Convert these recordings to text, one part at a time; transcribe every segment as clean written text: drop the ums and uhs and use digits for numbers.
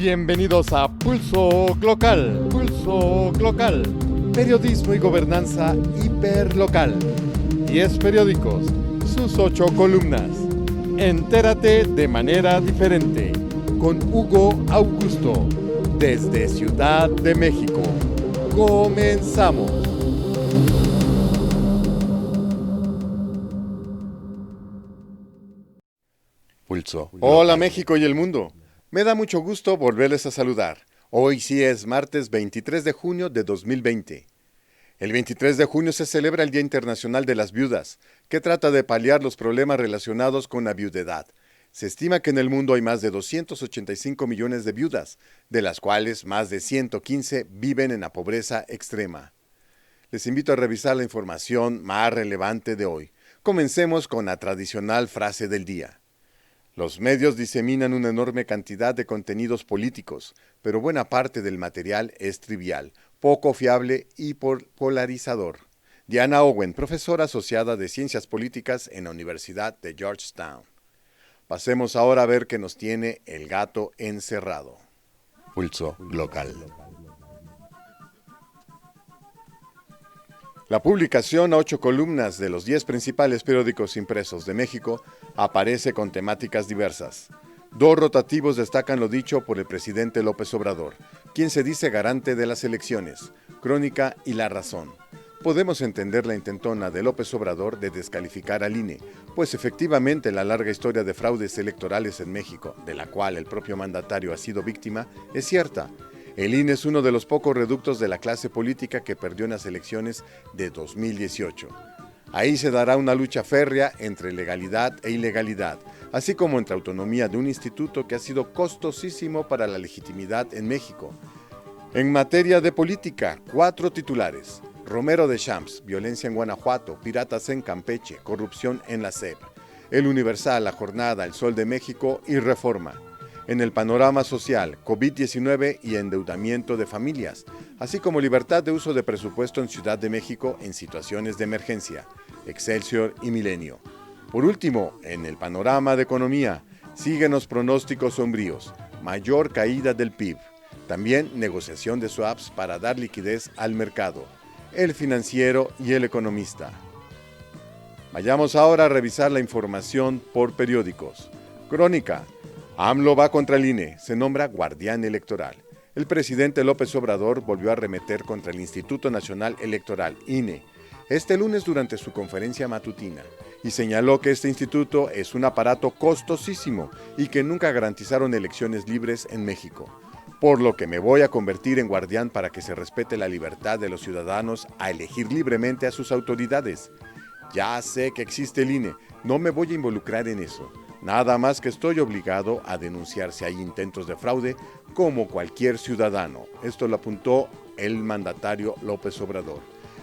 Bienvenidos a Pulso Glocal, Pulso Glocal, periodismo y gobernanza hiperlocal. 10 periódicos, sus 8 columnas. Entérate de manera diferente, con Hugo Augusto, desde Ciudad de México. Comenzamos. Pulso. Hola México y el mundo. Me da mucho gusto volverles a saludar. Hoy sí es martes 23 de junio de 2020. El 23 de junio se celebra el Día Internacional de las Viudas, que trata de paliar los problemas relacionados con la viudedad. Se estima que en el mundo hay más de 285 millones de viudas, de las cuales más de 115 viven en la pobreza extrema. Les invito a revisar la información más relevante de hoy. Comencemos con la tradicional frase del día. Los medios diseminan una enorme cantidad de contenidos políticos, pero buena parte del material es trivial, poco fiable y polarizador. Diana Owen, profesora asociada de Ciencias Políticas en la Universidad de Georgetown. Pasemos ahora a ver qué nos tiene el gato encerrado. Pulso local. La publicación a 8 columnas de los 10 principales periódicos impresos de México aparece con temáticas diversas. 2 rotativos destacan lo dicho por el presidente López Obrador, quien se dice garante de las elecciones, Crónica y La Razón. Podemos entender la intentona de López Obrador de descalificar al INE, pues efectivamente la larga historia de fraudes electorales en México, de la cual el propio mandatario ha sido víctima, es cierta. El INE es uno de los pocos reductos de la clase política que perdió en las elecciones de 2018. Ahí se dará una lucha férrea entre legalidad e ilegalidad, así como entre autonomía de un instituto que ha sido costosísimo para la legitimidad en México. En materia de política, 4 titulares. Romero de Champs, violencia en Guanajuato, piratas en Campeche, corrupción en la SEP. El Universal, La Jornada, El Sol de México y Reforma. En el panorama social, COVID-19 y endeudamiento de familias, así como libertad de uso de presupuesto en Ciudad de México en situaciones de emergencia, Excelsior y Milenio. Por último, en el panorama de economía, siguen los pronósticos sombríos, mayor caída del PIB, también negociación de swaps para dar liquidez al mercado, El Financiero y El Economista. Vayamos ahora a revisar la información por periódicos. Crónica. AMLO va contra el INE, se nombra guardián electoral. El presidente López Obrador volvió a arremeter contra el Instituto Nacional Electoral, INE, este lunes durante su conferencia matutina, y señaló que este instituto es un aparato costosísimo y que nunca garantizaron elecciones libres en México. Por lo que me voy a convertir en guardián para que se respete la libertad de los ciudadanos a elegir libremente a sus autoridades. Ya sé que existe el INE, no me voy a involucrar en eso. Nada más que estoy obligado a denunciar si hay intentos de fraude como cualquier ciudadano. Esto lo apuntó el mandatario López Obrador.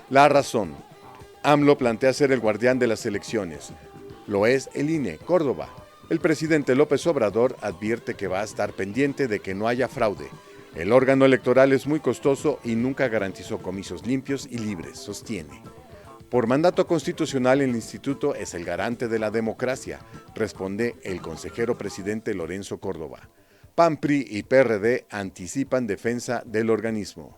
La Razón. AMLO plantea ser el guardián de las elecciones. Lo es el INE, Córdoba. El presidente López Obrador advierte que va a estar pendiente de que no haya fraude. El órgano electoral es muy costoso y nunca garantizó comicios limpios y libres, sostiene. Por mandato constitucional, el instituto es el garante de la democracia, responde el consejero presidente Lorenzo Córdoba. PAN, PRI y PRD anticipan defensa del organismo.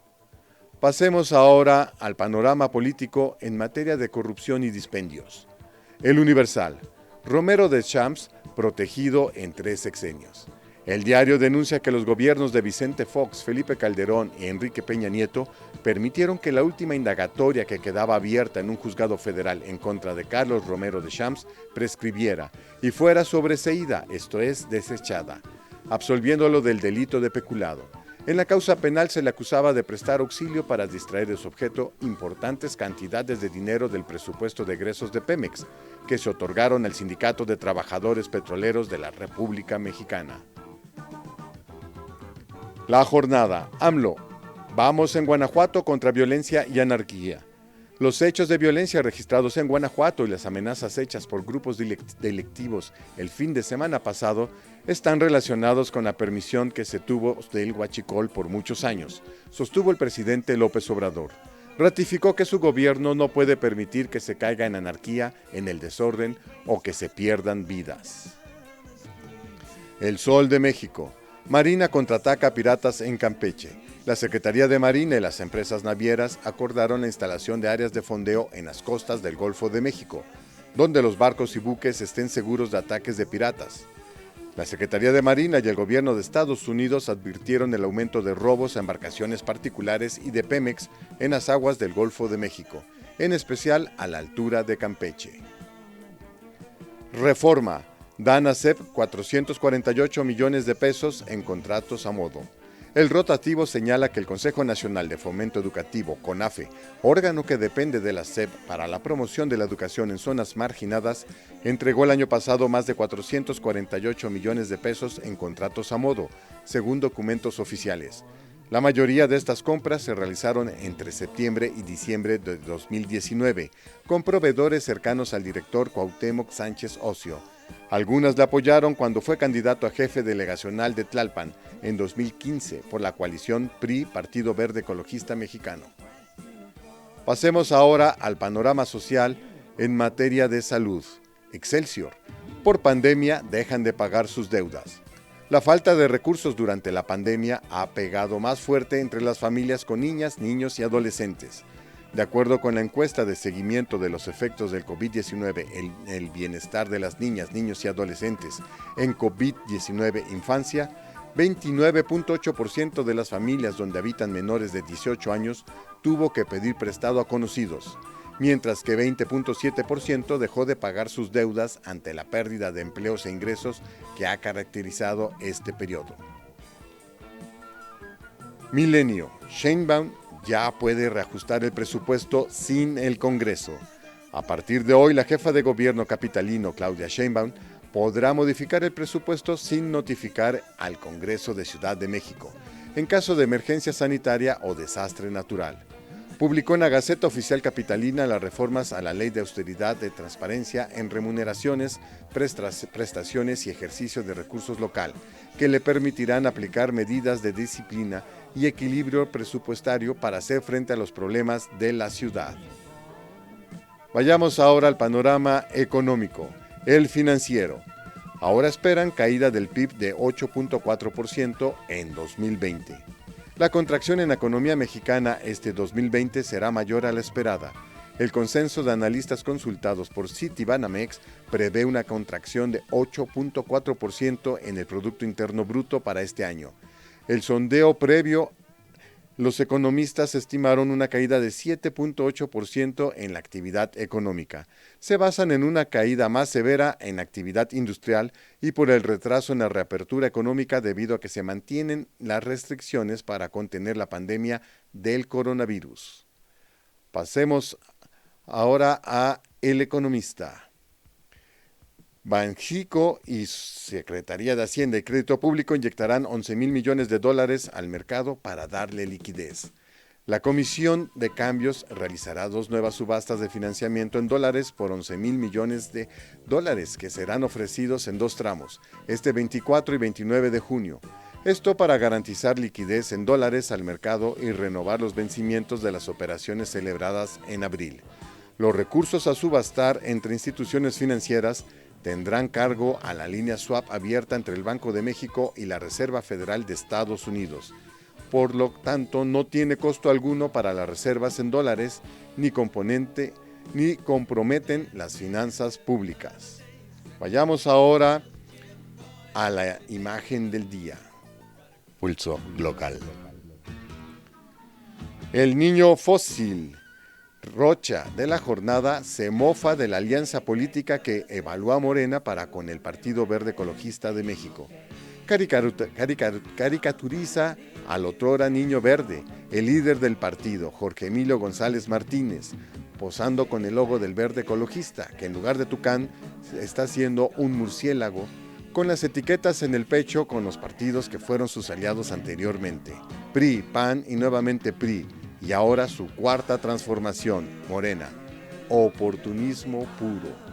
Pasemos ahora al panorama político en materia de corrupción y dispendios. El Universal. Romero de Champs, protegido en 3 sexenios. El diario denuncia que los gobiernos de Vicente Fox, Felipe Calderón y Enrique Peña Nieto permitieron que la última indagatoria que quedaba abierta en un juzgado federal en contra de Carlos Romero de Champs prescribiera y fuera sobreseída, esto es, desechada, absolviéndolo del delito de peculado. En la causa penal se le acusaba de prestar auxilio para distraer de su objeto importantes cantidades de dinero del presupuesto de egresos de Pemex, que se otorgaron al Sindicato de Trabajadores Petroleros de la República Mexicana. La Jornada. AMLO. Vamos en Guanajuato contra violencia y anarquía. Los hechos de violencia registrados en Guanajuato y las amenazas hechas por grupos delictivos el fin de semana pasado están relacionados con la permisión que se tuvo del huachicol por muchos años, sostuvo el presidente López Obrador. Ratificó que su gobierno no puede permitir que se caiga en anarquía, en el desorden o que se pierdan vidas. El Sol de México. Marina contraataca a piratas en Campeche. La Secretaría de Marina y las empresas navieras acordaron la instalación de áreas de fondeo en las costas del Golfo de México, donde los barcos y buques estén seguros de ataques de piratas. La Secretaría de Marina y el gobierno de Estados Unidos advirtieron el aumento de robos a embarcaciones particulares y de Pemex en las aguas del Golfo de México, en especial a la altura de Campeche. Reforma. Dan a SEP 448 millones de pesos en contratos a modo. El rotativo señala que el Consejo Nacional de Fomento Educativo, CONAFE, órgano que depende de la SEP para la promoción de la educación en zonas marginadas, entregó el año pasado más de 448 millones de pesos en contratos a modo, según documentos oficiales. La mayoría de estas compras se realizaron entre septiembre y diciembre de 2019, con proveedores cercanos al director Cuauhtémoc Sánchez Ocio. Algunas le apoyaron cuando fue candidato a jefe delegacional de Tlalpan en 2015 por la coalición PRI, Partido Verde Ecologista Mexicano. Pasemos ahora al panorama social en materia de salud. Excelsior. Por pandemia dejan de pagar sus deudas. La falta de recursos durante la pandemia ha pegado más fuerte entre las familias con niñas, niños y adolescentes. De acuerdo con la encuesta de seguimiento de los efectos del COVID-19 en el bienestar de las niñas, niños y adolescentes en COVID-19 infancia, 29.8% de las familias donde habitan menores de 18 años tuvo que pedir prestado a conocidos, mientras que 20.7% dejó de pagar sus deudas ante la pérdida de empleos e ingresos que ha caracterizado este periodo. Milenio. Sheinbaum ya puede reajustar el presupuesto sin el Congreso. A partir de hoy, la jefa de gobierno capitalino, Claudia Sheinbaum, podrá modificar el presupuesto sin notificar al Congreso de Ciudad de México, en caso de emergencia sanitaria o desastre natural. Publicó en la Gaceta Oficial Capitalina las reformas a la Ley de Austeridad de Transparencia en remuneraciones, prestaciones y ejercicio de recursos local, que le permitirán aplicar medidas de disciplina y equilibrio presupuestario para hacer frente a los problemas de la ciudad. Vayamos ahora al panorama económico. El Financiero. Ahora esperan caída del PIB de 8.4% en 2020. La contracción en la economía mexicana este 2020 será mayor a la esperada. El consenso de analistas consultados por Citibanamex prevé una contracción de 8.4% en el Producto Interno Bruto para este año. El sondeo previo, los economistas estimaron una caída de 7.8% en la actividad económica. Se basan en una caída más severa en la actividad industrial y por el retraso en la reapertura económica debido a que se mantienen las restricciones para contener la pandemia del coronavirus. Pasemos ahora a El Economista. Banxico y Secretaría de Hacienda y Crédito Público inyectarán 11,000 millones de dólares al mercado para darle liquidez. La Comisión de Cambios realizará 2 nuevas subastas de financiamiento en dólares por 11,000 millones de dólares que serán ofrecidos en 2 tramos, este 24 y 29 de junio. Esto para garantizar liquidez en dólares al mercado y renovar los vencimientos de las operaciones celebradas en abril. Los recursos a subastar entre instituciones financieras tendrán cargo a la línea swap abierta entre el Banco de México y la Reserva Federal de Estados Unidos. Por lo tanto, no tiene costo alguno para las reservas en dólares ni comprometen las finanzas públicas. Vayamos ahora a la imagen del día. Pulso local. El niño fósil. Rocha de la jornada se mofa de la alianza política que evalúa Morena para con el Partido Verde Ecologista de México. Caricaturiza al otrora niño verde, el líder del partido, Jorge Emilio González Martínez, posando con el logo del Verde Ecologista, que en lugar de tucán está siendo un murciélago, con las etiquetas en el pecho con los partidos que fueron sus aliados anteriormente, PRI, PAN y nuevamente PRI, y ahora su cuarta transformación, Morena. Oportunismo puro.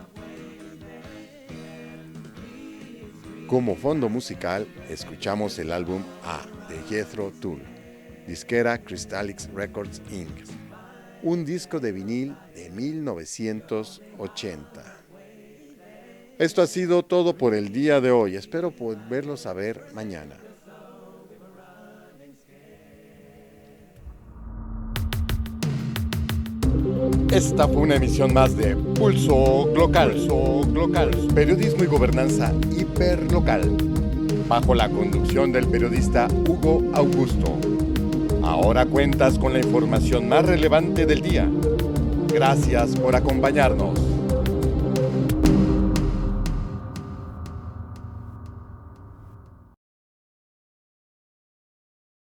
Como fondo musical, escuchamos el álbum A de Jethro Tull, disquera Crystalix Records Inc., un disco de vinil de 1980. Esto ha sido todo por el día de hoy. Espero volverlos a ver mañana. Esta fue una emisión más de Pulso Glocal, periodismo y gobernanza hiperlocal, bajo la conducción del periodista Hugo Augusto. Ahora cuentas con la información más relevante del día. Gracias por acompañarnos.